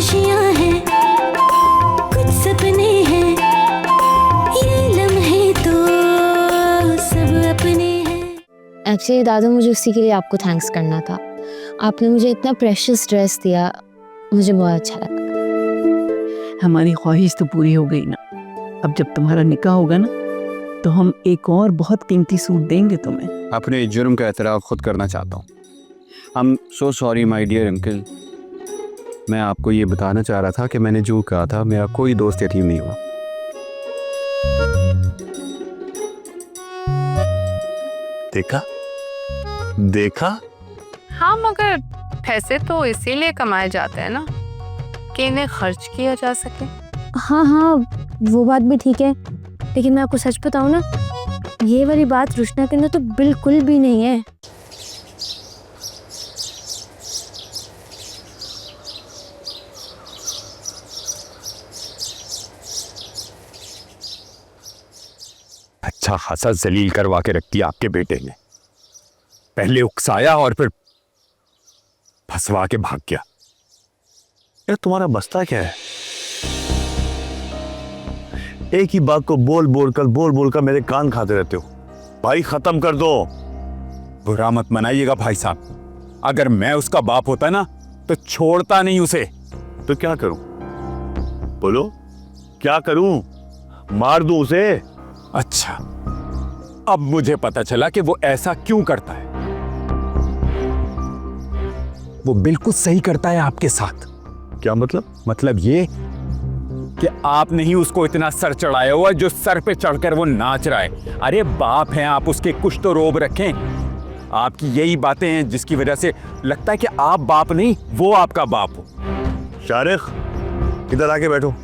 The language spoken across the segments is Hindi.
खुशियाँ हैं, कुछ सपने हैं, ये लम्हे तो सब अपने हैं। एक्चुअली दादा, मुझे उसी के लिए आपको थैंक्स करना था। आपने मुझे इतना प्रेशियस ड्रेस दिया, मुझे बहुत अच्छा लगा। हमारी ख्वाहिश तो पूरी हो गई ना। अब जब तुम्हारा निकाह होगा ना तो हम एक और बहुत कीमती सूट देंगे तुम्हें। अपने जुर्म का एतराफ़ खुद करना चाहता हूँ। I am so sorry my dear uncle. मैं आपको ये बताना चाह रहा था कि मैंने जो कहा था, मेरा कोई दोस्त यतीम नहीं हुआ। देखा देखा। हाँ, मगर पैसे तो इसीलिए कमाए जाते हैं ना कि इन्हें खर्च किया जा सके। हाँ हाँ, वो बात भी ठीक है, लेकिन मैं आपको सच बताऊँ ना, ये वाली बात रुशना के अंदर तो बिल्कुल भी नहीं है। अच्छा खासा जलील करवा के रखी आपके बेटे ने। पहले उकसाया और फिर फंसवा के भाग गया। यार तुम्हारा बस्ता क्या है? एक ही बात को बोल बोल कर मेरे कान खाते रहते हो। भाई खत्म कर दो। बुरा मत मनाइएगा भाई साहब। अगर मैं उसका बाप होता ना तो छोड़ता नहीं उसे। तो क्या करूं? बोलो क्या करूं? मार दूं उसे? अच्छा, अब मुझे पता चला कि वो ऐसा क्यों करता है। वो बिल्कुल सही करता है आपके साथ। क्या मतलब? मतलब ये कि आपने ही उसको इतना सर चढ़ाया हुआ जो सर पे चढ़कर वो नाच रहा है। अरे बाप हैं आप उसके, कुछ तो रोब रखें। आपकी यही बातें हैं जिसकी वजह से लगता है कि आप बाप नहीं, वो आपका बाप हो। शारिक इधर आके बैठो।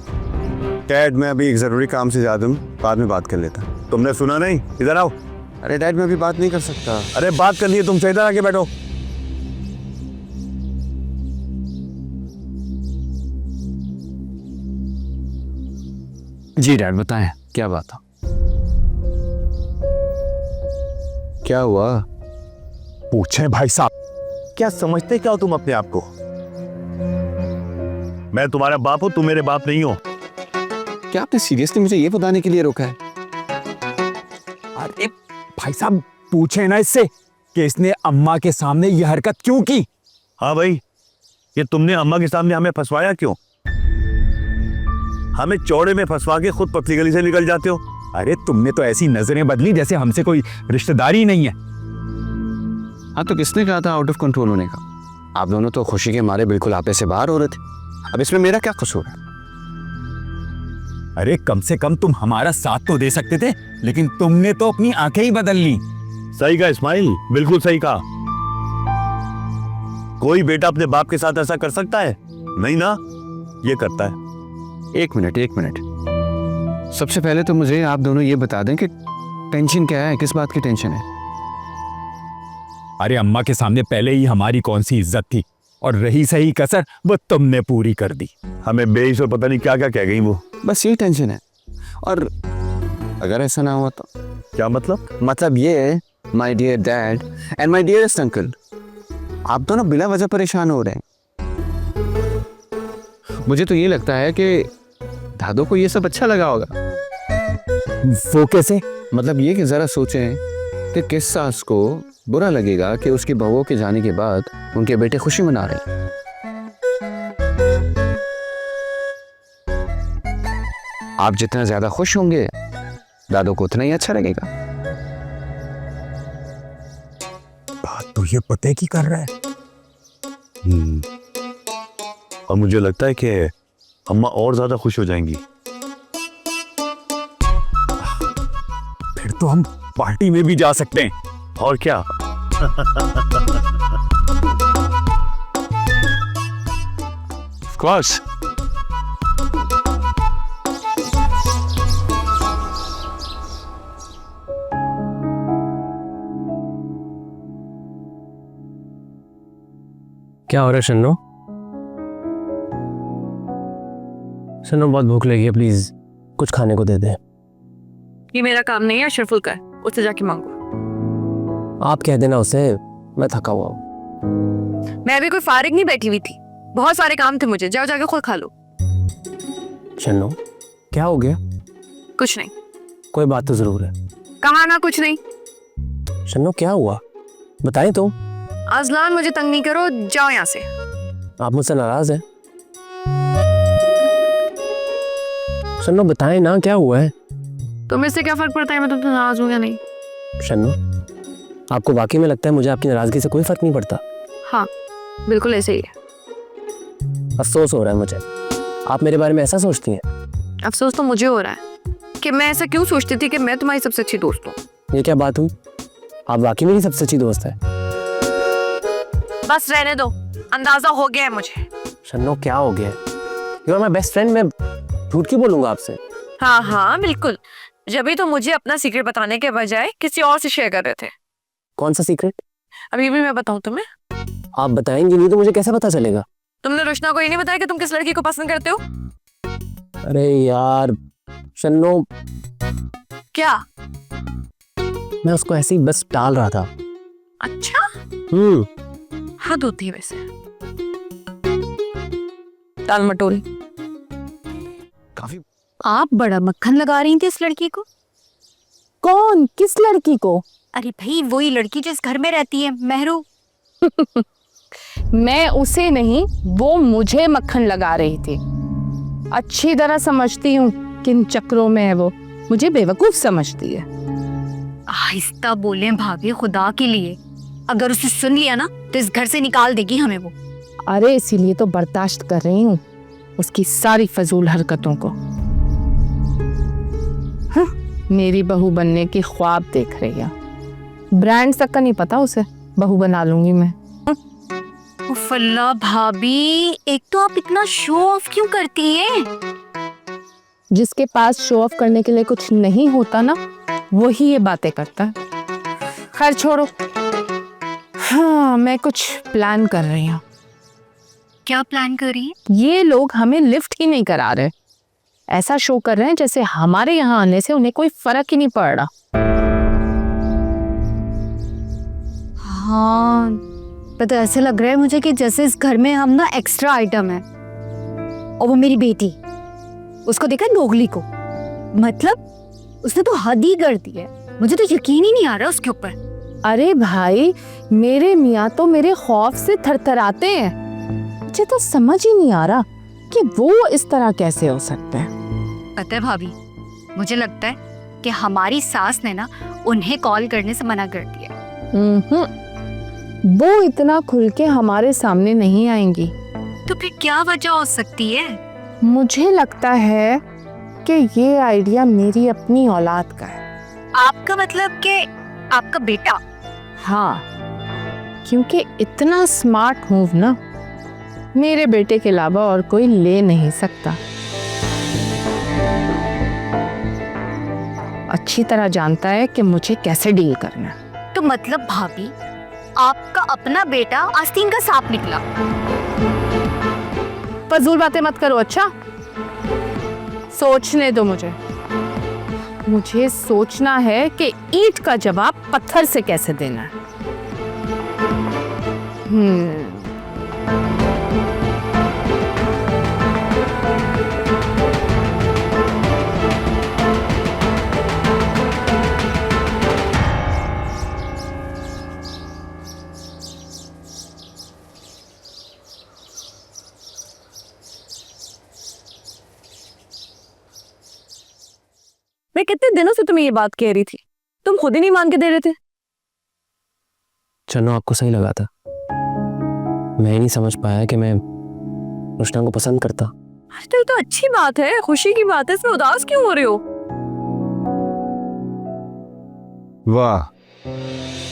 डैड, मैं अभी एक ज़रूरी काम से ज़्यादा हूँ, बाद में बात कर लेता। तुमने सुना नहीं? इधर आओ। अरे डैड, मैं अभी बात नहीं कर सकता। अरे बात करनी है तुमसे, इधर आके बैठो। जी डैड, बताएं क्या बात है? क्या हुआ? पूछें भाई साहब। क्या समझते क्या हो तुम अपने आप को? मैं तुम्हारा बाप हूं, तुम मेरे बाप नहीं हो। क्या आपने सीरियसली मुझे ये बताने के लिए रोका है? अरे भाई साहब, पूछे ना इससे कि इसने अम्मा के सामने ये हरकत क्यों की। हाँ भाई, ये तुमने अम्मा के सामने हमें फंसवाया क्यों? हमें चौड़े में फंसवा के खुद पतली गली से निकल जाते हो। अरे तुमने तो ऐसी नजरें बदली जैसे हमसे कोई रिश्तेदारी नहीं है। हाँ, तो किसने कहा था आउट ऑफ कंट्रोल होने का? आप दोनों तो खुशी के मारे बिल्कुल आपे से बाहर हो रहे थे। अब इसमें मेरा क्या कसूर है? अरे कम से कम तुम हमारा साथ तो दे सकते थे, लेकिन तुमने तो अपनी आंखें ही बदल ली। सही कहा इस्माइल, बिल्कुल सही कहा। कोई बेटा अपने बाप के साथ ऐसा कर सकता है? नहीं ना, ये करता है। एक मिनट। सबसे पहले तो मुझे आप दोनों ये बता दें कि टेंशन क्या है, किस बात की टेंशन है? अरे अम्मा के सामने पहले ही हमारी कौन सी इज्जत थी, और रही सही कसर वो तुमने पूरी कर दी। हमें बेइज्जत और पता नहीं क्या क्या कह गई वो। बस यही टेंशन है। और अगर ऐसा ना हुआ तो? क्या मतलब? मतलब ये है, my dear dad and my dearest uncle, आप दोनों बिला वजह परेशान हो रहे हैं। मुझे तो ये लगता है कि दादो को ये सब अच्छा लगा होगा। वो कैसे? मतलब ये कि जरा सोचें कि किस सास को बुरा लगेगा कि उसकी बहुओं के जाने के बाद उनके बेटे खुशी मना रहे हैं। आप जितना ज्यादा खुश होंगे, दादो को उतना ही अच्छा लगेगा। बात तो ये पते की कर रहा है। और मुझे लगता है कि अम्मा और ज्यादा खुश हो जाएंगी। फिर तो हम पार्टी में भी जा सकते हैं। और क्या? Of course. क्या हो रहा है शन्नो? शन्नो, बहुत भूख लगी है, प्लीज कुछ खाने को दे दे। ये मेरा काम नहीं है अशरफुल का, उससे जाके मांगो। आप कह देना उसे, मैं थका हुआ हूँ। मैं भी कोई फारिग नहीं बैठी हुई थी, बहुत सारे काम थे मुझे, जाओ जाके खुद खा लो। शन्नो क्या हो गया? कुछ नहीं। कोई बात तो जरूर है। कहा ना कुछ नहीं। शन्नो क्या हुआ बताएं तो। अजलान मुझे तंग नहीं करो, जाओ यहाँ से। आप मुझसे नाराज हैं? शन्नो बताएं ना क्या हुआ है? तुम्हें इससे क्या फर्क पड़ता है मैं तुमसे नाराज हूँ या नहीं? शन्नो आपको वाकई में लगता है मुझे आपकी नाराजगी से कोई फर्क नहीं पड़ता? हाँ बिल्कुल ऐसे ही है। अफसोस हो रहा है मुझे, आप मेरे बारे में ऐसा सोचती हैं। अफसोस तो मुझे हो रहा है कि मैं ऐसा क्यों सोचती थी कि मैं तुम्हारी सबसे अच्छी दोस्त हूँ। ये क्या बात हुई? आप वाकई मेरी सबसे अच्छी दोस्त है। बस रहने दो, अंदाजा हो गया है मुझे। शन्नो क्या हो गया? You are my best friend, मैं झूठ क्यों बोलूंगा आपसे? हाँ हाँ बिल्कुल, जब तो मुझे अपना सीक्रेट बताने के बजाय किसी और से शेयर कर रहे थे। कौन सा सीक्रेट? अभी भी मैं बताऊँ तुम्हें? आप बताएंगी नहीं तो मुझे कैसे पता चलेगा? तुमने रुशना को ये नहीं बताया कि तुम किस लड़की को पसंद करते हो? अरे यार शन्नो, क्या? मैं उसको ऐसे ही बस टाल रहा था। अच्छा हद होती है वैसे, टाल मटोल। काफी। आप बड़ा मक्खन लगा रही थी इस लड़की को। कौन? किस लड़की को? अरे भाई वही लड़की जो इस घर में रहती है, महरू। मैं उसे नहीं, वो मुझे मक्खन लगा रही थी। अच्छी तरह समझती हूँ किन चक्रों में है वो, मुझे बेवकूफ समझती है। आहिस्ता बोले भाभी, खुदा के लिए, अगर उसे सुन लिया ना तो इस घर से निकाल देगी हमें वो। अरे इसीलिए तो बर्दाश्त कर रही हूँ उसकी सारी फजूल हरकतों को। मेरी बहू बनने की ख्वाब देख रही है। ब्रांड तक का नहीं पता उसे, बहू बना लूंगी मैं। उफ़ल्ला भाभी, एक तो आप इतना शो ऑफ क्यों करती हैं? जिसके पास शो ऑफ करने के लिए कुछ नहीं होता ना, वही ये बातें करता है। खैर छोड़ो, हाँ मैं कुछ प्लान कर रही हूँ। क्या प्लान कर रही है? ये लोग हमें लिफ्ट ही नहीं करा रहे, ऐसा शो कर रहे हैं जैसे हमारे यहाँ आने से उन्हें कोई फर्क ही नहीं पड़ रहा। हाँ पता, ऐसे लग रहा है मुझे कि जैसे इस घर में हम ना एक्स्ट्रा आइटम है। और वो मेरी बेटी, उसको देखा नोगली को, मतलब उसने तो हद ही कर दी है। मुझे तो यकीन ही नहीं आ रहा उसके ऊपर। अरे भाई, मेरे मियाँ तो मेरे खौफ से थरथराते हैं। मुझे तो समझ ही नहीं आ रहा कि वो इस तरह कैसे हो सकते हैं। पता है भाभी, मुझे लगता है कि हमारी सास ने ना उन्हें कॉल करने से मना कर दिया। वो इतना खुल के हमारे सामने नहीं आएंगी। तो फिर क्या वजह हो सकती है? मुझे लगता है कि ये आइडिया मेरी अपनी औलाद का है। आपका मतलब कि आपका बेटा? हाँ, क्योंकि इतना स्मार्ट मूव ना मेरे बेटे के अलावा और कोई ले नहीं सकता। अच्छी तरह जानता है कि मुझे कैसे डील करना है। तो मतलब भाभी, आपका अपना बेटा आस्तीन का सांप निकला। फजूल बातें मत करो, अच्छा? सोचने दो मुझे। मुझे सोचना है कि ईंट का जवाब पत्थर से कैसे देना है। मैं कितने दिनों से तुम्हें ये बात कह रही थी, तुम खुद ही नहीं मान के दे रहे थे। चलो आपको सही लगा था, मैं ही नहीं समझ पाया कि मैं रुशना को पसंद करता। अरे तो अच्छी बात है, खुशी की बात है, इसमें उदास क्यों हो रहे हो? वाह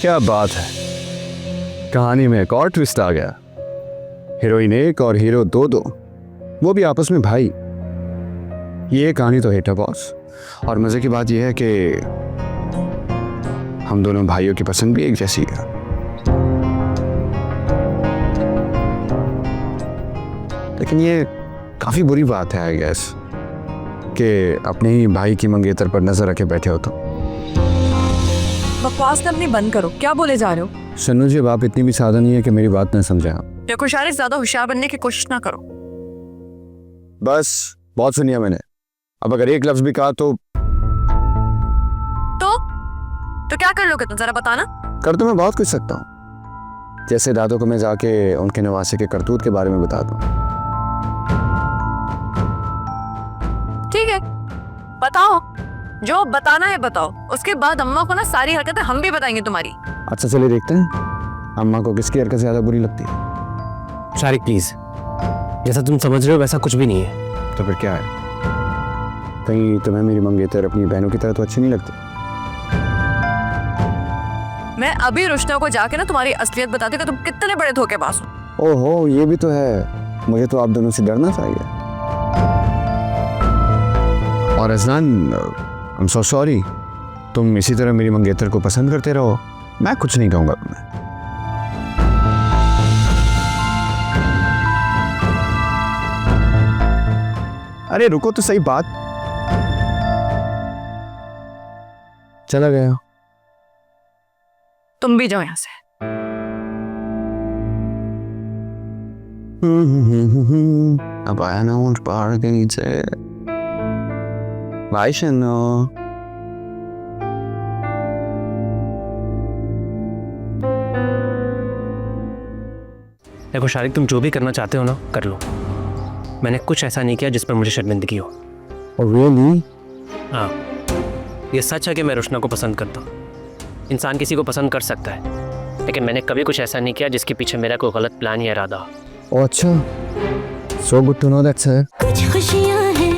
क्या बात है, कहानी में एक और ट्विस्ट आ गया। हीरोइन एक और हीरो दो, वो भी आपस में भाई। ये कहानी तो हिट है बॉस। और मजे की बात यह है कि हम दोनों भाइयों की पसंद भी एक जैसी है। लेकिन ये काफी बुरी बात है आई गेस कि अपने ही भाई की मंगेतर पर नजर रखे बैठे हो। तो बकवास अपनी बंद करो, क्या बोले जा रहे हो? शन्नू जी, अब आप इतनी भी सादा नहीं है कि मेरी बात न समझे आप। देखो शारिक, ज्यादा होशियार बनने की कोशिश ना करो। बस बहुत सुनिया मैंने, अब अगर एक लफ्ज भी कहा तो क्या कर लोगे तुम, जरा बताना। कर तो मैं बहुत कुछ सकता हूँ, जैसे दादों को मैं जाके उनके नवासे के करतूत के बारे में बता दूँ। ठीक है, बताओ, जो बताना है बताओ। उसके बाद अम्मा को ना सारी हरकतें हम भी बताएंगे तुम्हारी। अच्छा चलिए देखते हैं अम्मा को किसकी हरकत ज्यादा बुरी लगती है। शारिक प्लीज, जैसा तुम समझ रहे हो वैसा कुछ भी नहीं है। तो फिर क्या है? कहीं तुम्हें मेरी मंगेतर अपनी बहनों की तरह तो अच्छी नहीं लगती? मैं अभी रुशना को जाके ना तुम्हारी असलियत बताती कि तुम कितने बड़े धोखेबाज हो। ओहो, ये भी तो है। मुझे तो आप दोनों से डरना चाहिए। और अजनान, आई एम सो सॉरी, तुम इसी तरह मेरी मंगेतर को पसंद करते रहो, मैं कुछ नहीं कहूंगा तुम्हें। अरे रुको तो सही, बात चला गया। तुम भी जाओ यहाँ से। अब आया ना ऊंट पहाड़ के नीचे। भाई शनो, देखो शारिक, तुम जो भी करना चाहते हो ना कर लो। मैंने कुछ ऐसा नहीं किया जिस पर मुझे शर्मिंदगी हो। रियली? हाँ, ये सच है कि मैं रुशना को पसंद करता हूँ। इंसान किसी को पसंद कर सकता है, लेकिन मैंने कभी कुछ ऐसा नहीं किया जिसके पीछे मेरा कोई गलत प्लान या इरादा हो। अच्छा, so good to know that sir. कुछ खुशियाँ हैं,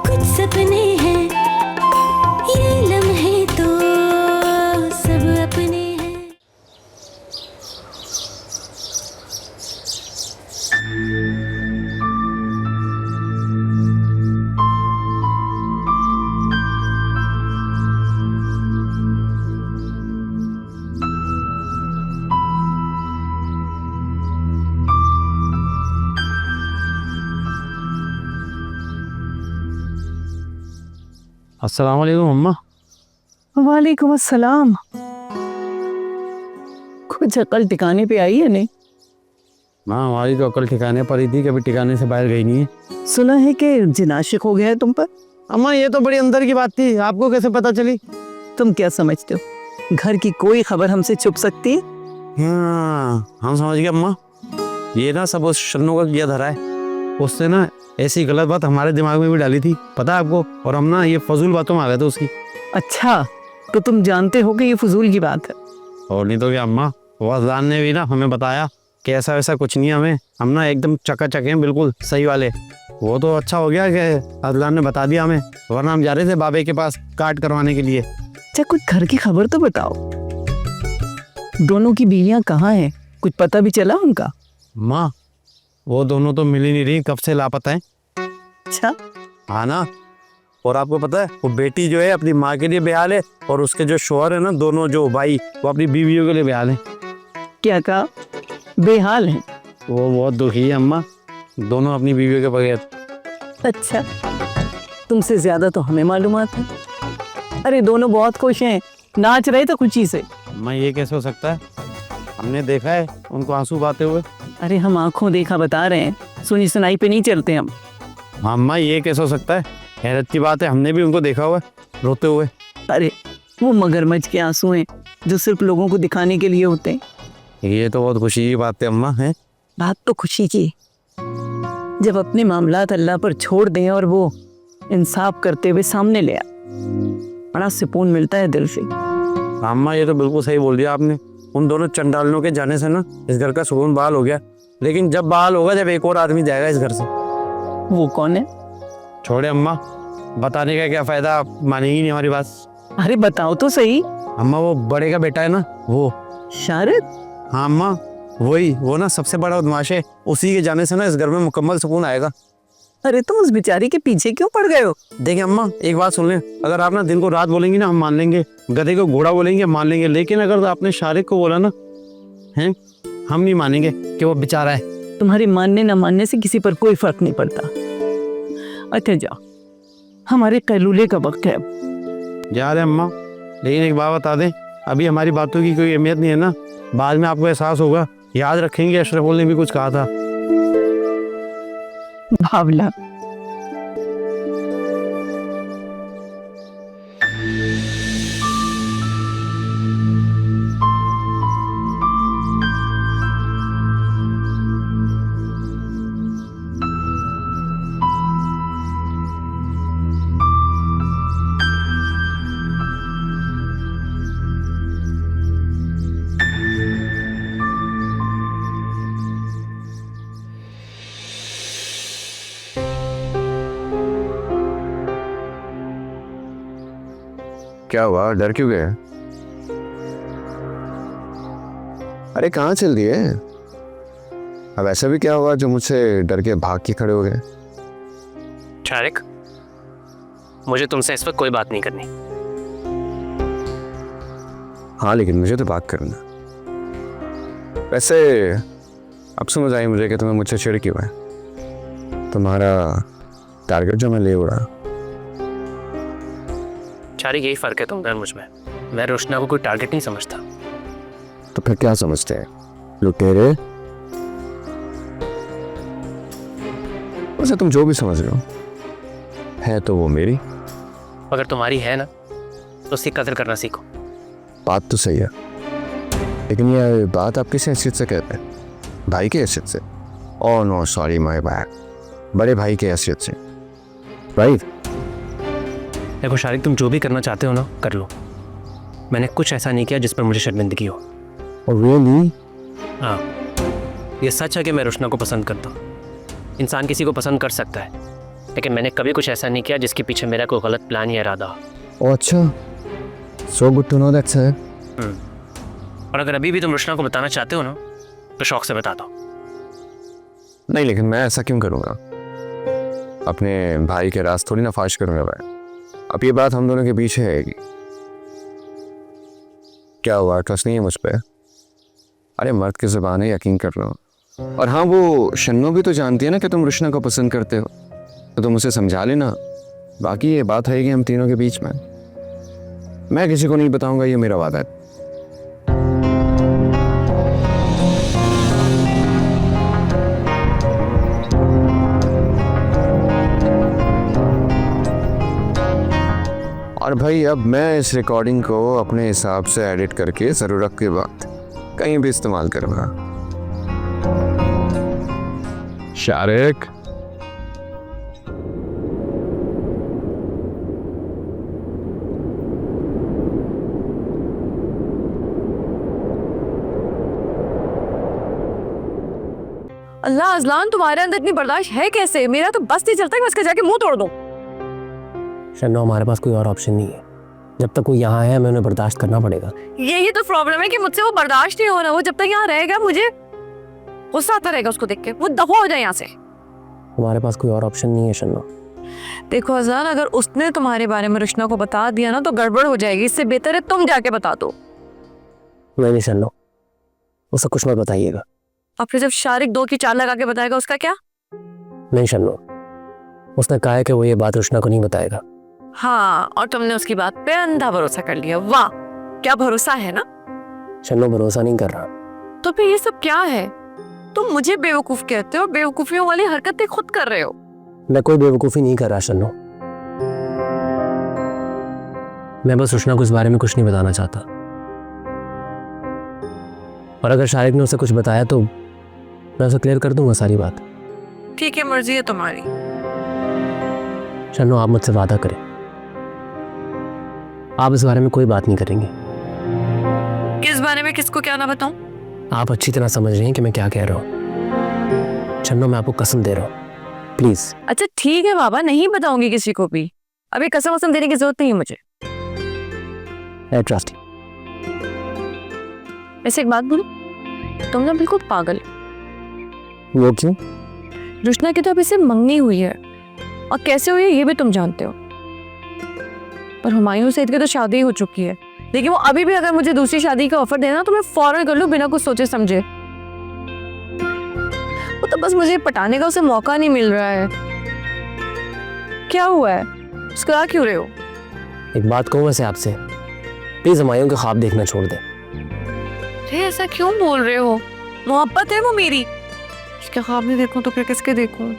कुछ सपने हैं, ये लम्हे तो सब अपने हैं। अस्सलाम वालेकुम अम्मा। वालेकुम अस्सलाम। कुछ अकल ठिकाने पे आई है नहीं? माँ, हमारी तो अकल ठिकाने पर ही थी, कभी ठिकाने से बाहर गई नहीं है। सुना है कि जिनाशिक हो गया है तुम पर। अम्मा, ये तो बड़ी अंदर की बात थी, आपको कैसे पता चली? तुम क्या समझते हो, घर की कोई खबर हमसे छुप सकती है? हाँ, हम समझ गए अम्मा। ये ना सब उस शन्नू का किया धरा है। उसने ना ऐसी गलत बात हमारे दिमाग में भी डाली थी, पता है आपको, और हम ना ये फजूल बातों में आ गए थे उसकी। अच्छा, तो तुम जानते हो कि ये फजूल की बात है? और नहीं तो क्या अम्मा, वो अज़लान ने भी ना हमें बताया कि ऐसा वैसा कुछ नहीं है, हमें हम ना एकदम चकाचक हैं, बिल्कुल सही वाले। वो तो अच्छा हो गया कि अज़लान ने बता दिया हमें, वरना हम जा रहे थे बाबे के पास काट करवाने के लिए। अच्छा, कुछ घर की खबर तो बताओ। दोनों की बीवियां कहाँ हैं, कुछ पता भी चला उनका? माँ, वो दोनों तो मिल ही नहीं रही, कब से लापता है। अच्छा, हाँ ना। और आपको पता है, वो बेटी जो है अपनी माँ के लिए बेहाल है, और उसके जो शोहर है ना, दोनों जो भाई, वो अपनी बीवियों के लिए बेहाल है। क्या कहा? बेहाल हैं? वो बहुत दुखी है अम्मा, दोनों अपनी बीवियों के बगैर। अच्छा, तुमसे ज्यादा तो हमें मालूमात है। अरे दोनों बहुत खुश हैं, नाच रहे थे खुशी से। अम्मा, ये कैसे हो सकता है? हमने देखा है उनको आंसू बहाते हुए। अरे हम आंखों देखा बता रहे हैं, सुनी सुनाई पे नहीं चलते हम। हाँ अम्मा, ये कैसे हो सकता है? हैरत की बात है, हमने भी उनको देखा हुआ है रोते हुए। अरे वो मगरमच्छ के आंसू हैं जो सिर्फ लोगों को दिखाने के लिए होते हैं। ये तो बहुत खुशी की बात है अम्मा। है बात तो खुशी की, जब अपने मामलात अल्लाह पर छोड़ दें और वो इंसाफ करते हुए सामने ले आ, बड़ा सुकून मिलता है दिल से। अम्मा, ये तो बिल्कुल सही बोल दिया आपने। उन दोनों चंडालों के जाने से ना इस घर का सुकून बहाल हो गया, लेकिन जब बहाल होगा जब एक और आदमी जाएगा इस घर से। वो कौन है? छोड़े अम्मा, बताने का क्या फायदा, आप मानेगी नहीं हमारी बात। अरे बताओ तो सही। अम्मा, वो बड़े का बेटा है ना, वो शारद। हाँ अम्मा, वही, वो ना सबसे बड़ा बदमाश है, उसी के जाने से ना इस घर में मुकम्मल सुकून आएगा। अरे तुम उस बेचारी के पीछे क्यों पड़ गए हो? देखिए अम्मा, एक बात सुन लें, अगर आप ना दिन को रात बोलेंगी ना हम मान लेंगे, गधे को घोड़ा बोलेंगे हम मान लेंगे, लेकिन अगर आपने शारिक को बोला ना, हैं, हम नहीं मानेंगे कि वो बेचारा है। तुम्हारे मानने ना मानने से किसी पर कोई फर्क नहीं पड़ता। अच्छा जाओ, हमारे कैलूले का वक्त है अब। जा रहे अम्मा, लेकिन एक बात बता दें, अभी हमारी बातों की कोई अहमियत नहीं है ना, बाद में आपको एहसास होगा याद रखेंगे, अशरफुल ने भी कुछ कहा था। भावला, क्या हुआ, डर क्यों गए? अरे कहाँ चल दिए? अब ऐसा भी क्या हुआ जो मुझसे डर के भाग के खड़े हो गए? शारिक, मुझे तुमसे इस वक्त कोई बात नहीं करनी। हाँ लेकिन मुझे तो बात करना। वैसे अब समझ आई मुझे कि तुम्हें मुझसे चिढ़ क्यों है। तुम्हारा टारगेट जो मैं ले उड़ा। शारिक, यही फ़र्क है तुमसे और मुझ में। मैं रोशना को कोई टारगेट नहीं समझता। तो फिर क्या समझते हैं? लुटेरे? वैसे तुम जो भी समझ रहे हो है तो वो मेरी। अगर तुम्हारी है ना तो उसकी कदर करना सीखो। बात तो सही है, लेकिन ये बात आप किस हैसियत से कहते हैं? भाई की हैसियत से? Oh no sorry my bad, बड़े भाई की हैसियत से। राइट? देखो शारिक, तुम जो भी करना चाहते हो ना कर लो। मैंने कुछ ऐसा नहीं किया जिस पर मुझे शर्मिंदगी हो। रियली? हाँ, ये सच है कि मैं रोशना को पसंद करता हूँ। इंसान किसी को पसंद कर सकता है, लेकिन मैंने कभी कुछ ऐसा नहीं किया जिसके पीछे मेरा कोई गलत प्लान या इरादा हो। ओह अच्छा, so good to know that sir. और अगर अभी भी तुम रोशना को बताना चाहते हो ना तो शौक से बता दो। नहीं लेकिन मैं ऐसा क्यों करूँगा? अपने भाई के राज थोड़ी ना फाश करूँगा मैं। अब ये बात हम दोनों के बीच है। क्या हुआ, ट्रस्ट नहीं है मुझ पे? अरे मर्द की ज़ुबान है, यकीन कर लो। और हाँ, वो शन्नो भी तो जानती है ना कि तुम रोशना को पसंद करते हो, तो तुम उसे समझा लेना। बाकी ये बात है कि हम तीनों के बीच में, मैं किसी को नहीं बताऊंगा, ये मेरा वादा है। और भाई अब मैं इस रिकॉर्डिंग को अपने हिसाब से एडिट करके ज़रूरत के बाद कहीं भी इस्तेमाल करूँगा। शारिक, अल्लाह अजलान, तुम्हारे अंदर इतनी बर्दाश्त है कैसे? मेरा तो बस नहीं चलता कि मैं उसका जाके मुंह तोड़ दूं। शन्नो, हमारे पास कोई और ऑप्शन नहीं है। जब तक वो यहाँ है हमें उन्हें बर्दाश्त करना पड़ेगा। यही तो प्रॉब्लम है कि मुझसे वो बर्दाश्त नहीं हो रहा। वो जब तक यहाँ रहेगा मुझे गुस्सा आता रहेगा उसको देख के। वो दफा हो जाए यहाँ से। हमारे पास कोई और ऑप्शन नहीं है शन्नो। देखो अजान, अगर उसने तुम्हारे बारे में रोशना को बता दिया ना तो गड़बड़ हो जाएगी। इससे बेहतर है तुम जाके बता दो। नहीं शन्नो, उसे कुछ मत बताइएगा। और फिर जब शारिक 2 की 4 लगा के बताएगा उसका क्या? नहीं शन्नो, उसने कहा है कि वो ये बात रोशना को नहीं बताएगा। हाँ, और तुमने उसकी बात पे अंधा भरोसा कर लिया। वाह, क्या भरोसा है ना। शन्नो, भरोसा नहीं कर रहा। तो फिर ये सब क्या है? तुम मुझे बेवकूफ कहते हो, बेवकूफियों वाली हरकतें खुद कर रहे हो। मैं कोई बेवकूफ़ी नहीं कर रहा शन्नो। मैं बस रोशना को इस बारे में कुछ नहीं बताना चाहता। और अगर शारिक ने उसे कुछ बताया तो मैं उसे क्लियर कर दूंगा सारी बात। ठीक है, मर्जी है तुम्हारी। शन्नो, आप मुझसे वादा करें, आप इस बारे में कोई बात नहीं करेंगे। किस बारे में, किसको क्या ना बताऊं? आप अच्छी तरह समझ रहे हैं कि मैं क्या कह रहा हूँ। शन्नो, मैं आपको कसम दे रहा हूँ, प्लीज। अच्छा ठीक है बाबा, नहीं बताऊंगी किसी को भी। अभी कसम वसम देने की जरूरत नहीं है मुझे। I trust. वैसे एक बात बोलूं, तुम ना बिल्कुल पागल। वो क्यों? रोशना की तो अभी से मंगनी हुई है, और कैसे हुई है ये भी तुम जानते हो। पर हुमायूं सईद की तो शादी हो चुकी है, लेकिन वो अभी भी अगर मुझे दूसरी शादी का ऑफर देना तो मैं फौरन कर लूं बिना कुछ सोचे समझे। वो तो बस मुझे पटाने का उसे मौका नहीं मिल रहा है। क्या हुआ है, मुस्कुरा क्यों रहे हो? एक बात कहूँ वैसे आपसे, प्लीज हुमायूं के ख्वाब देखना छोड़ दें। अरे ऐसा क्यों बोल रहे हो? मोहब्बत है वो मेरी, उसके ख्वाब नहीं देखूं तो फिर किसके देखूं?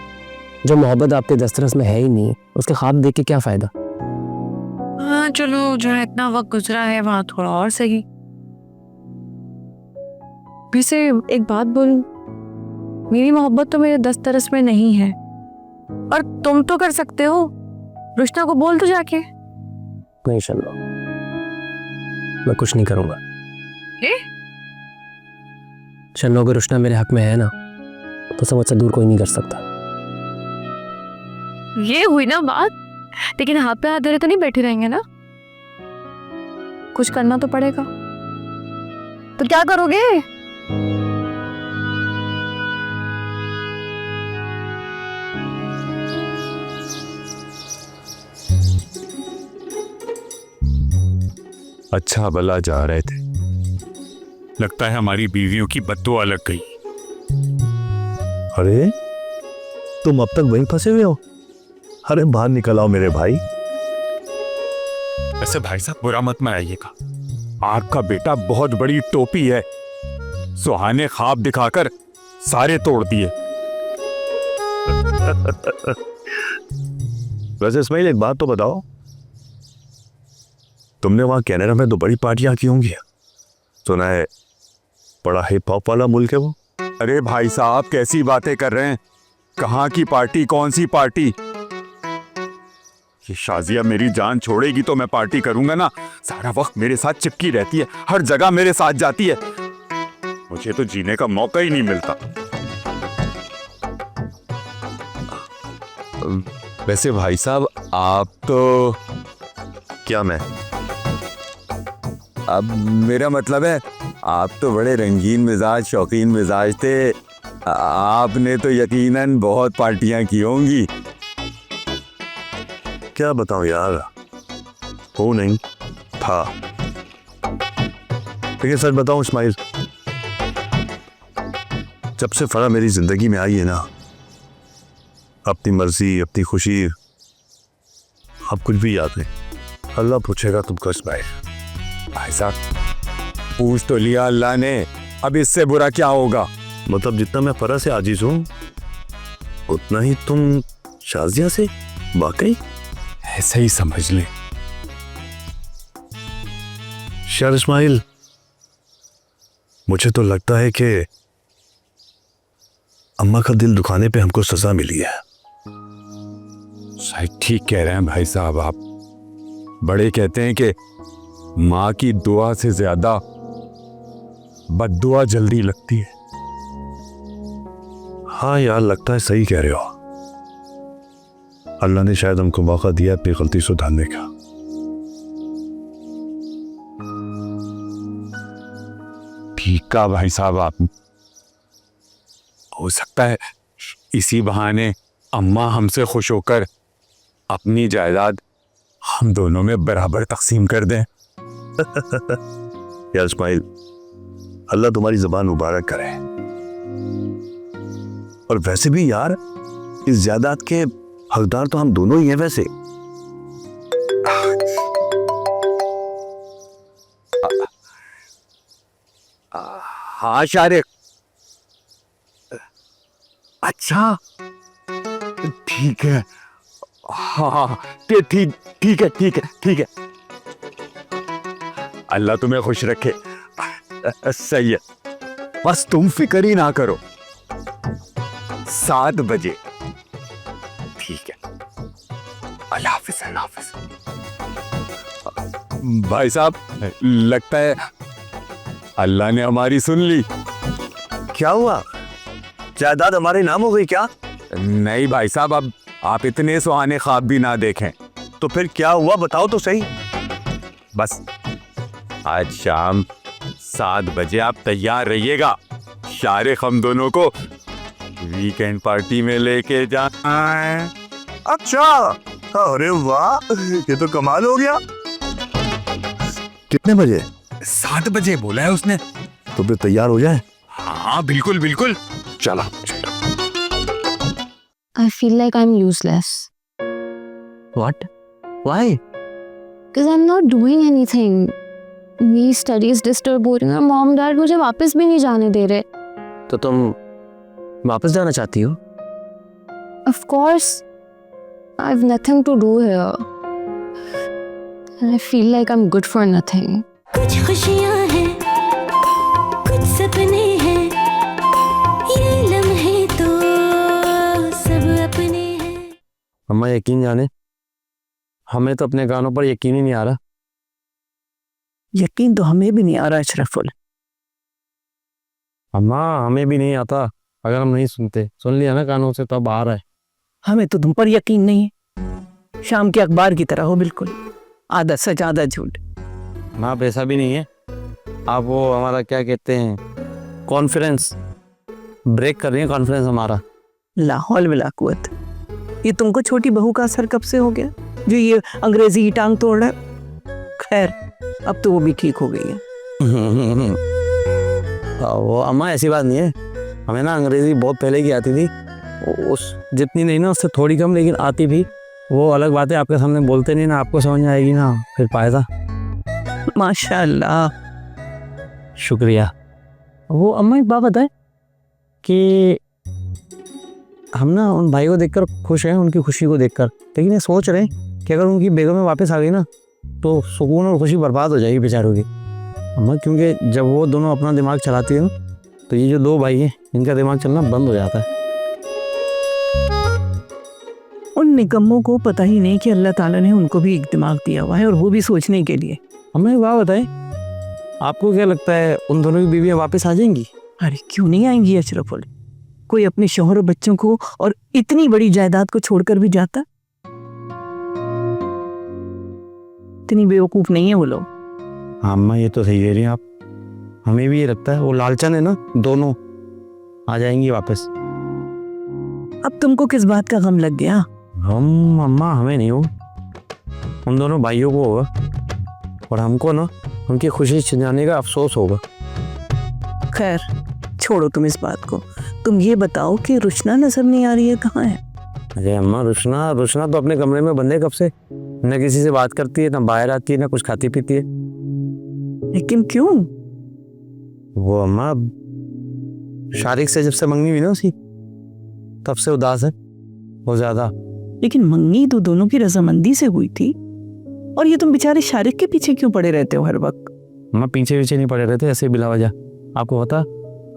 जो मोहब्बत आपके दस्तरस में है ही नहीं, उसके ख्वाब देख के क्या फायदा? हाँ चलो, जो है इतना वक्त गुजरा है वहां थोड़ा और सही। वैसे एक बात बोलूं, मेरी मोहब्बत तो मेरे दस्तरस में नहीं है, और तुम तो कर सकते हो, रुशना को बोल तो जाके। नहीं शन्नो, मैं कुछ नहीं करूंगा। शन्नो, अगर रुशना मेरे हक में है ना, तो सब मुझसे दूर कोई नहीं कर सकता। ये हुई ना बात, लेकिन हाथ पे हाथ धरे तो नहीं बैठे रहेंगे ना, कुछ करना तो पड़ेगा। तो क्या करोगे? अच्छा भला जा रहे थे, लगता है हमारी बीवियों की बद्दुआ लग गई। अरे तुम अब तक वहीं फंसे हुए हो? अरे बाहर निकल आओ मेरे भाई। वैसे भाई साहब बुरा मत मनाइएगा, आपका बेटा बहुत बड़ी टोपी है, सुहाने ख्वाब दिखाकर सारे तोड़ दिए। वैसे इस्माइल एक बात तो बताओ, तुमने वहां कनाडा में तो बड़ी पार्टियां की होंगी, सुना है बड़ा हिप हॉप वाला मुल्क है वो। अरे भाई साहब कैसी बातें कर रहे हैं, कहाँ की पार्टी, कौन सी पार्टी? ये शाजिया मेरी जान छोड़ेगी तो मैं पार्टी करूंगा ना, सारा वक्त मेरे साथ चिपकी रहती है, हर जगह मेरे साथ जाती है, मुझे तो जीने का मौका ही नहीं मिलता। वैसे भाई साहब आप तो क्या? मैं अब मेरा मतलब है आप तो बड़े रंगीन मिजाज, शौकीन मिजाज थे, आपने तो यकीनन बहुत पार्टियां की होंगी। क्या बताऊं यार, हो नहीं था। लेकिन सच बताऊं इस्माइल, जब से फरा मेरी जिंदगी में आई है ना, अपनी मर्जी अपनी खुशी अब कुछ भी याद नहीं। अल्लाह पूछेगा तुमको इस्माइल। भाई साहब पूछ तो लिया अल्लाह ने, अब इससे बुरा क्या होगा? मतलब जितना मैं फरा से आजीज हूं, उतना ही तुम शाजिया से? वाकई ऐसे ही समझ ले। शार इस्माइल, मुझे तो लगता है कि अम्मा का दिल दुखाने पे हमको सजा मिली है। शायद ठीक कह रहे हैं भाई साहब आप, बड़े कहते हैं कि माँ की दुआ से ज्यादा बद्दुआ जल्दी लगती है। हाँ यार, लगता है सही कह रहे हो। अल्लाह ने शायद हमको मौका दिया अपनी गलती सुधारने का। ठीक कहा भाई साहब आप, हो सकता है इसी बहाने अम्मा हमसे खुश होकर अपनी जायदाद हम दोनों में बराबर तकसीम कर दें। यार इस्माइल, अल्लाह तुम्हारी ज़बान मुबारक करे। और वैसे भी यार, इस जायदाद के हकदार तो हम दोनों ही हैं वैसे। हाँ शारिक, अच्छा ठीक है, हाँ ठीक ठीक है ठीक है ठीक है, अल्लाह तुम्हें खुश रखे। सही है, बस तुम फिक्र ही ना करो। 7 बजे ठीक है, अल्लाह हाफिज अल्लाह हाफिज। भाई साहब लगता है अल्लाह ने हमारी सुन ली। क्या हुआ? जायदाद हमारे नाम हो गई क्या? नहीं भाई साहब, अब आप इतने सुहाने ख्वाब भी ना देखें। तो फिर क्या हुआ, बताओ तो सही। बस आज शाम 7 बजे आप तैयार रहिएगा, शारिक हम दोनों को वीकेंड पार्टी में लेके जाए। अच्छा, अरे वाह, ये तो कमाल हो गया। कितने बजे? 7 बजे बोला है उसने। तो फिर तैयार हो जाए। हाँ बिल्कुल बिल्कुल, चला। I feel like I'm useless. What? Why? Because I'm not doing anything. मेरी स्टडीज डिस्टर्ब हो रही हैं और मॉम डैड मुझे वापस भी नहीं जाने दे रहे। तो तुम वापस जाना चाहती हो? Of course, I have nothing to do here. And I feel like I'm good for nothing. कुछ खुशियाँ हैं, कुछ सपने हैं, ये लम्हे तो सब अपने हैं। अम्मा यकीन जाने, हमें तो अपने कानों पर यकीन ही नहीं आ रहा। यकीन तो हमें भी नहीं आ रहा अशरफुल। अम्मा हमें भी नहीं आता, अगर हम नहीं सुनते, सुन लिया ना कानों से तो अब आ रहा है। हमें तो तुम पर यकीन नहीं है। शाम के अखबार की तरह हो बिल्कुल, आधा सच आधा झूठ। माँ पैसा भी नहीं है। आप वो हमारा क्या कहते हैं, कॉन्फ्रेंस ब्रेक कर रही है, कॉन्फ्रेंस हमारा। लाहौल बिला कुव्वत। ये तुमको छोटी बहू का असर कब से हो गया जो ये अंग्रेजी की टांग तोड़ रहा है? खैर अब तो वो भी ठीक हो गई है। वो अम्मा ऐसी बात नहीं है, हमें ना अंग्रेजी बहुत पहले की आती थी, उस जितनी नहीं ना उससे थोड़ी कम, लेकिन आती भी। वो अलग बात है, आपके सामने बोलते नहीं ना, आपको समझ में आएगी ना फिर फायदा। माशाल्लाह। शुक्रिया। वो अम्मा एक बात बताए कि हम ना उन भाई को देखकर खुश हैं, उनकी खुशी को देखकर, लेकिन ये सोच रहे हैं कि अगर उनकी बेगमें वापस आ गई ना तो सुकून और खुशी बर्बाद हो जाएगी बेचारों की। अम्मा क्योंकि जब वो दोनों अपना दिमाग चलाती है ना तो ये जो दो भाई हैं इनका दिमाग चलना बंद हो जाता है। उन निकम्मों को पता ही नहीं कि अल्लाह ताला ने उनको भी एक दिमाग दिया हुआ है, और वो भी सोचने के लिए। हमें एक बात बताएं, आपको क्या लगता है उन दोनों की बीवियाँ वापस आ जाएंगी? अरे क्यों नहीं आएंगी अशरफुल? कोई अपने शौहर और बच्चों को और इतनी बड़ी जायदाद को छोड़कर भी जाता? इतनी बेवकूफ नहीं है वो लोग। हाँ अम्मा ये तो सही कह रही हैं आप, हमें भी ये लगता है वो लालचन है ना, दोनों आ जाएंगी वापस। अब तुमको किस बात का गम लग गया? हम अम्मा हमें नहीं हो, उन दोनों भाइयों को होगा, और हमको ना उनकी खुशी छिनाने का अफसोस होगा। खैर छोड़ो तुम इस बात को, तुम ये बताओ कि रुशना नजर नहीं आ रही है, कहाँ है? अरे अम्मा रुशना तो अपने कमरे में बंद है कब से, न किसी से बात करती है, ना बाहर आती है, ना कुछ खाती पीती है। लेकिन क्यों? वो अम्मा शारिक से जब से मंगनी हुई ना उसकी, तब से उदास है वो ज्यादा। लेकिन मंगनी तो दोनों की रजामंदी से हुई थी, और ये तुम बेचारे शारिक के पीछे क्यों पड़े रहते हो हर वक्त? अम्मा पीछे नहीं पड़े रहते ऐसे बिला वजह, आपको पता,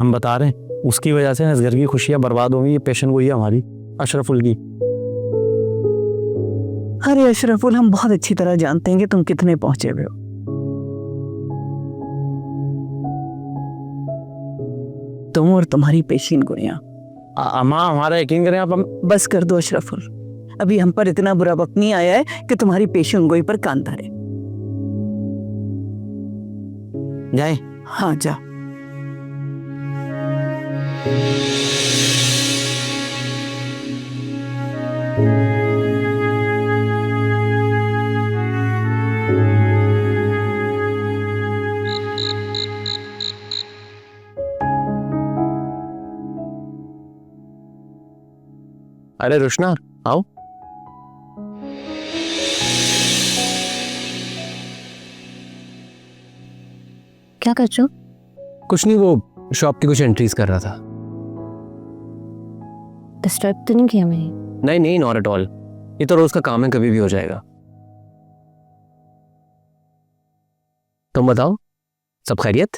हम बता रहे हैं उसकी वजह से इस घर की खुशियां बर्बाद होंगी। ये पेशन हुई है हमारी अशरफुल की। अरे अशरफुल, हम बहुत अच्छी तरह जानते हैं कि तुम कितने पहुंचे हुए हो। तुम और तुम्हारी पेशीन गोइयां। अम्मा हमारा यकीन करें आप, हम बस कर दो अशरफुल, अभी हम पर इतना बुरा वक्त नहीं आया है कि तुम्हारी पेशीन गोई पर कान धरे। जाए। हाँ जा। अरे रुशना आओ। क्या कर रहे हो? कुछ नहीं, वो शॉप की कुछ एंट्रीज कर रहा था। डिस्टर्ब तो नहीं किया मैंने? नहीं नहीं, नॉट एट ऑल, ये तो रोज का काम है, कभी भी हो जाएगा। तुम बताओ, सब खैरियत?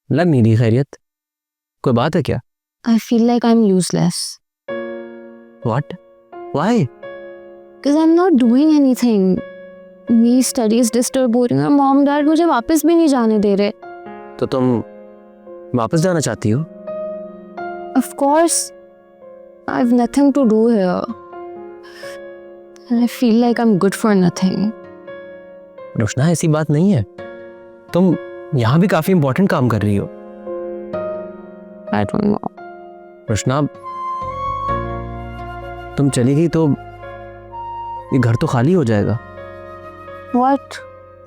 लग नहीं रही खैरियत, कोई बात है क्या? I feel like I'm useless. What? Why? Because I'm not doing anything. मेरी स्टडीज डिस्टर्ब हो रही हैं, मॉम डैड मुझे वापस भी नहीं जाने दे रहे। तो तुम वापस जाना चाहती हो? Of course, I have nothing to do here. And I feel like I'm good for nothing. Roshna ऐसी बात नहीं है, तुम यहाँ भी काफी इंपॉर्टेंट काम कर रही हो। I don't know. रोशना तुम चली गई तो ये घर तो खाली हो जाएगा। What?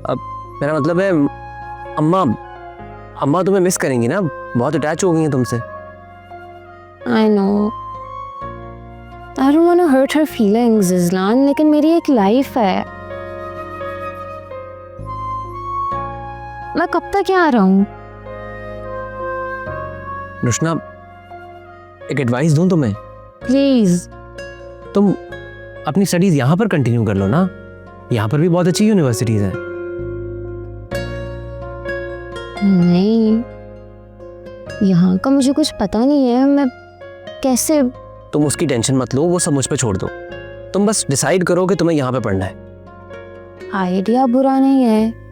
अब मेरा मतलब है अम्मा तुम्हें मिस करेंगी ना, बहुत अटैच हो गई हैं तुमसे। I know. I don't want to hurt her feelings, इज़लान, लेकिन मेरी एक लाइफ है। मैं कब तक यहाँ आ रहा हूँ? रुशना, एक एडवाइस दूं तुम्हें? प्लीज। तुम अपनी स्टडीज यहाँ पर कंटिन्यू कर लो ना, यहाँ पर भी बहुत अच्छी यूनिवर्सिटीज हैं। नहीं, यहाँ का मुझे कुछ पता नहीं है, मैं कैसे? तुम उसकी टेंशन मत लो, वो सब मुझ पे छोड़ दो। तुम बस डिसाइड करो कि तुम्हें यहाँ पे पढ़ना है। आइडिया बुरा नहीं है,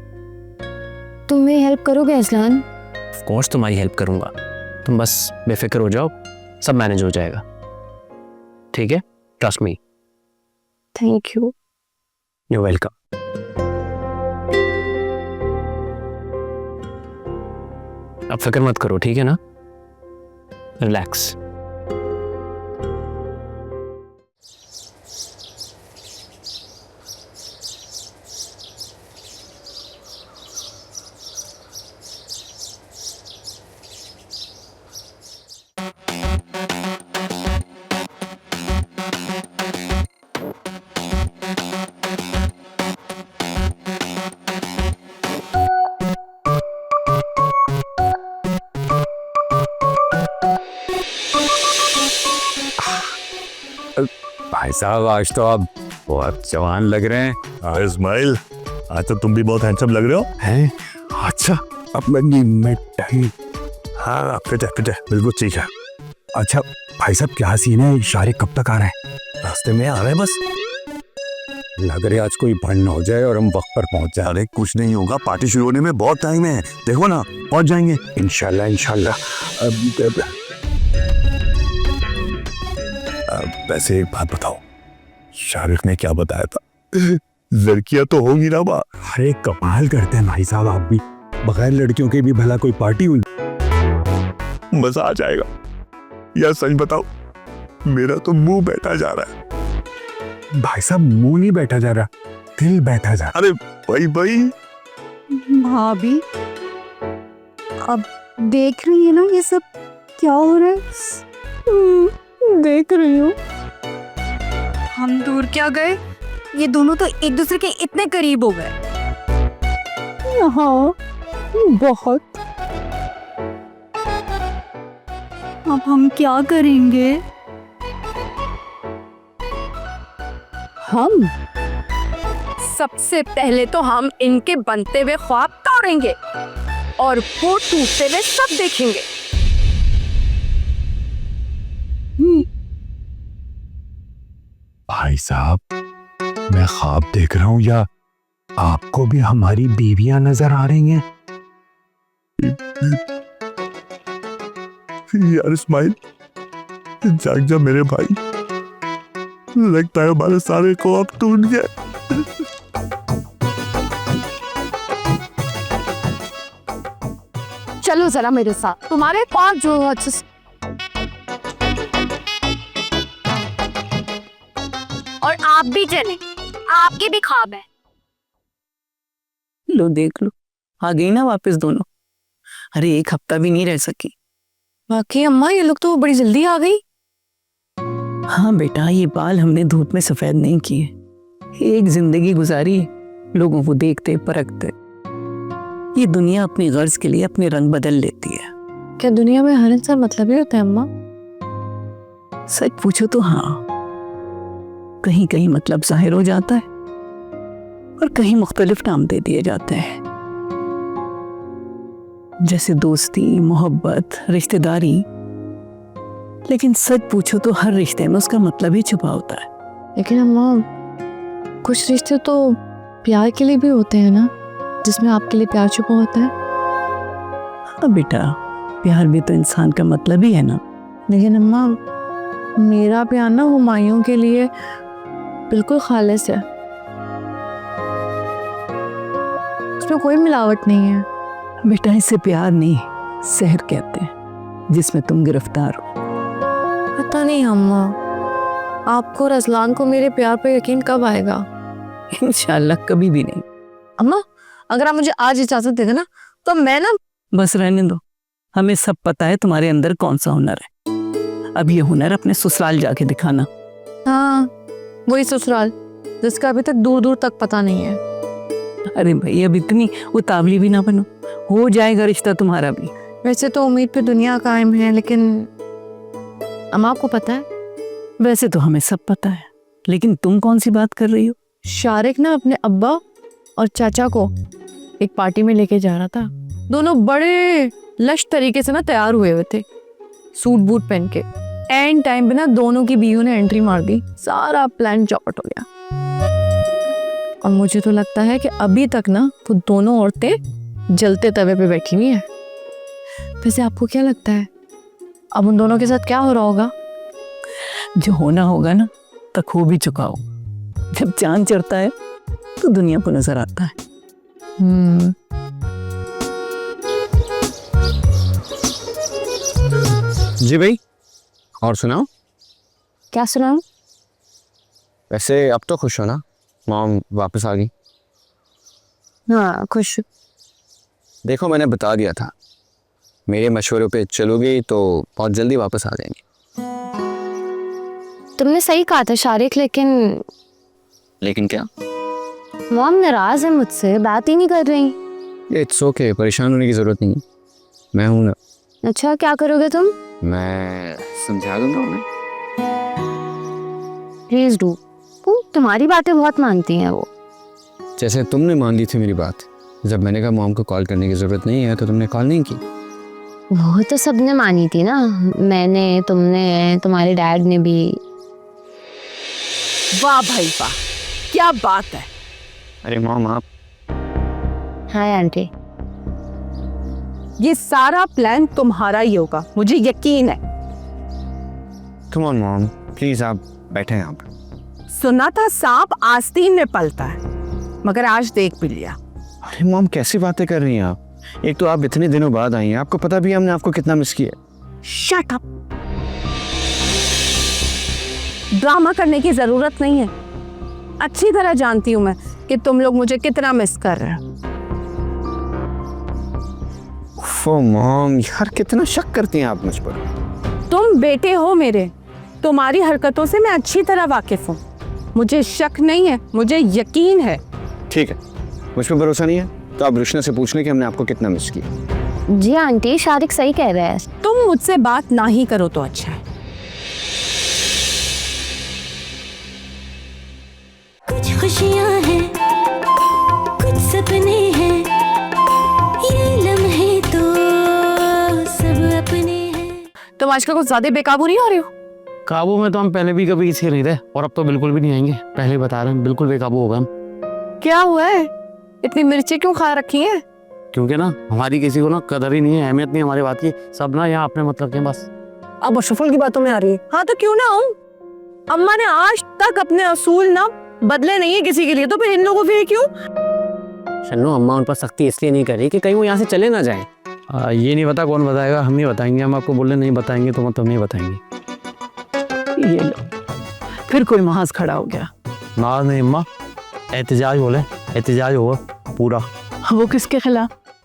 तुम मेरी हेल्प करोगे असलान? ऑफ कोर्स तुम्हारी हेल्प करूंगा, तुम बस बेफिक्र हो जाओ, सब मैनेज हो जाएगा। ठीक है, trust me. Thank you. You welcome. अब फिक्र मत करो, ठीक है ना? रिलैक्स। भाई साहब आज तो आप बहुत जवान लग रहे हैं। हाँ इस्माइल, आज तो तुम भी बहुत हैंडसम लग रहे हो। हैं? अच्छा, अब मैं मिठाई। हाँ फिट है, बिल्कुल ठीक है। अच्छा भाई साहब, क्या सीन है? इशारे कब तक आ रहे हैं? रास्ते में आ रहे हैं बस। लग रहा है आज कोई भंड हो जाए और हम वक्त पर पहुंच जाए। अरे कुछ नहीं होगा, पार्टी शुरू होने में बहुत टाइम है, देखो ना पहुंच जाएंगे। इंशाल्लाह इंशाल्लाह। वैसे एक बात बताओ, शाहरुख ने क्या बताया था? लड़कियां तो होंगी ना बा? अरे कमाल करते हैं भाई साहब आप भी, बगैर लड़कियों के भी भला कोई पार्टी हुई? मजा आ जाएगा। यार सच बताओ, मेरा तो मुंह बैठा जा रहा है। भाई साहब मुंह नहीं बैठा जा रहा, दिल बैठा जा रहा। अरे भाई भाभी, अब देख रही है ना ये सब क्या हो रहा है? देख रही हूँ। हम दूर क्या गए, ये दोनों तो एक दूसरे के इतने करीब हो गए। हाँ, बहुत। अब हम क्या करेंगे? हम सबसे पहले तो हम इनके बनते हुए ख्वाब तोड़ेंगे और वो टूटते हुए सब देखेंगे। भाई साहब, मैं ख्वाब देख रहा हूँ या आपको भी हमारी बीवियां नजर आ रही हैं? यार इस्माइल, जाग जा मेरे भाई, लगता है हमारे सारे ख्वाब टूट गए। चलो जरा मेरे साथ, तुम्हारे ख्वाब जो अच्छे से। और आप भी चले, आपके भी ख्वाब है। लो देख लो, आ गई ना वापस दोनों। अरे एक हफ्ता भी नहीं रह सकी। बाकी अम्मा ये लोग तो बड़ी जल्दी आ गई। हाँ बेटा, ये बाल हमने धूप में सफेद नहीं किए, एक जिंदगी गुजारी लोगों को देखते परखते। ये दुनिया अपनी गर्ज के लिए अपने रंग बदल लेती है। क्या दुनिया में हर इंसान मतलब ही होता है अम्मा? सच पूछो तो हाँ, कहीं कहीं मतलब जाहिर हो जाता है और कहीं मुख्तलिफ नाम दे दिए जाते हैं, जैसे दोस्ती, मोहब्बत, रिश्तेदारी। लेकिन सच पूछो तो हर रिश्ते में उसका मतलब ही छुपा होता है। लेकिन अम्मा, कुछ रिश्ते तो प्यार के लिए भी होते हैं ना, जिसमें आपके लिए प्यार छुपा होता है। हाँ बेटा, प्यार भी तो इंसान का मतलब ही है ना। लेकिन अम्मा, मेरा प्यार ना हुमायूं के लिए बिल्कुल खालिस है, उसमें कोई मिलावट नहीं है। बेटा इसे प्यार नहीं, सहर कहते हैं, जिसमें तुम गिरफ्तार हो। पता नहीं अम्मा, आपको और अजलान को मेरे प्यार पर यकीन कब आएगा? इंशाल्लाह कभी भी नहीं। अम्मा, अगर आप मुझे आज इजाजत दे देना तो मैं ना। बस रहने दो, हमें सब पता है तुम्हारे अंदर कौन सा हुनर है। अब ये हुनर अपने ससुराल जाके दिखाना। हाँ, वही ससुराल जिसका अभी तक दूर दूर तक पता नहीं है। अरे भाई अब इतनी उतावली भी ना बनो, हो जाएगा रिश्ता तुम्हारा भी। वैसे तो उम्मीद पे दुनिया कायम है, लेकिन अम्मा आपको पता है वैसे तो हमें सब पता है, लेकिन तुम कौन सी बात कर रही हो? शारिक ना अपने अब्बा और चाचा को एक पार्टी में लेके जा रहा था। दोनों बड़े लश तरीके से ना तैयार हुए हुए थे, सूट बूट पहन के। एंड टाइम पे ना दोनों की बीवियों ने एंट्री मार दी, सारा प्लान चौपट हो गया। और मुझे तो लगता है कि अभी तक ना वो दोनों औरतें जलते तवे पे बैठी हुई हैं। वैसे आपको क्या लगता है अब उन दोनों के साथ क्या हो रहा होगा? जो होना होगा ना तक हो भी चुका हो। जब चांद चढ़ता है तो दुनिया को नजर आता है। जी भाई, और सुनाओ। क्या सुनाऊं? वैसे अब तो खुश हो ना, मॉम वापस आ गई? हाँ खुश। देखो मैंने बता दिया था, मेरे मशवरे पे चलोगे तो बहुत जल्दी वापस आ जाएंगे। तुमने सही कहा था शारिक, लेकिन क्या? मॉम नाराज है मुझसे, बात ही नहीं कर रही। इट्स ओके, परेशान होने की जरूरत नहीं, मैं हूं ना। अच्छा क्या करोगे तुम? मैं समझा दूंगा उन्हें। Please do. तुम्हारी बातें बहुत मानती हैं वो। जैसे तुमने मान ली थी मेरी बात, जब मैंने कहा मॉम को कॉल करने की जरूरत नहीं है तो तुमने कॉल नहीं की। वो तो सबने मानी थी ना, मैंने, तुमने, तुम्हारे डैड ने भी। वाह भाई वाह, क्या बात है। अरे मॉम आप। हाँ आंटी। ये सारा प्लान तुम्हारा ही होगा, मुझे यकीन है। कम ऑन मॉम, प्लीज आप बैठे यहाँ पर। सुना था सांप आस्तीन में पलता है, मगर आज देख भी लिया। अरे मॉम कैसी बातें कर रही हैं आप? एक तो आप इतने दिनों बाद आई हैं, आपको पता भी है हमने आपको कितना मिस किया। शट अप, ड्रामा करने की जरूरत नहीं है। अच्छी तरह जानती हूं मैं कि तुम लोग मुझे कितना मिस कर रहे हो। ओह मॉम यार, कितना शक करती हैं आप मुझ पर। तुम बेटे हो मेरे, तुम्हारी हरकतों से मैं अच्छी तरह वाकिफ हूँ। मुझे शक नहीं है, मुझे यकीन है। ठीक है, मुझ पर भरोसा नहीं है तो आप रुशना से पूछ लें कि हमने आपको कितना मिस किया। जी आंटी, शारिक सही कह रहा है। तुम मुझसे बात ना ही करो तो अच्छा है। कुछ खुशियाँ हैं, कुछ सपने हैं, ये लम्हे तो सब अपने हैं। तुम आजकल कुछ ज्यादा बेकाबू नहीं हो रही हो? काबू में तो हम पहले भी कभी इसे नहीं थे, और अब तो बिल्कुल भी नहीं आएंगे। पहले बता रहे हैं, बिल्कुल बेकाबू होगा हम। क्या हुआ है, इतनी मिर्ची क्यों खा रखी है? क्योंकि ना हमारी किसी को ना कदर ही नहीं है, अहमियत नहीं हमारी बात की। सब ना यहाँ अपने मतलब के बस। अब अशरफुल की बातों में आ रही है। हाँ तो क्यों ना हूँ, अम्मा ने आज तक अपने असूल ना बदले नहीं है किसी के लिए, तो फिर इन लोगों पे क्यों? शन्नू, अम्मा उन पर सख्ती इसलिए नहीं कर रही कि कहीं वो यहाँ से चले ना जाए। ये नहीं पता कौन बताएगा, हम नहीं बताएंगे। हम आपको बोले नहीं बताएंगे तो मतलब नहीं बताएंगे। ये लो, फिर कोई महाज खड़ा हो गया। ना नहीं अम्मा, एहतजाज बोले, एहतजाज होगा पूरा। वो किसके खिलाफ?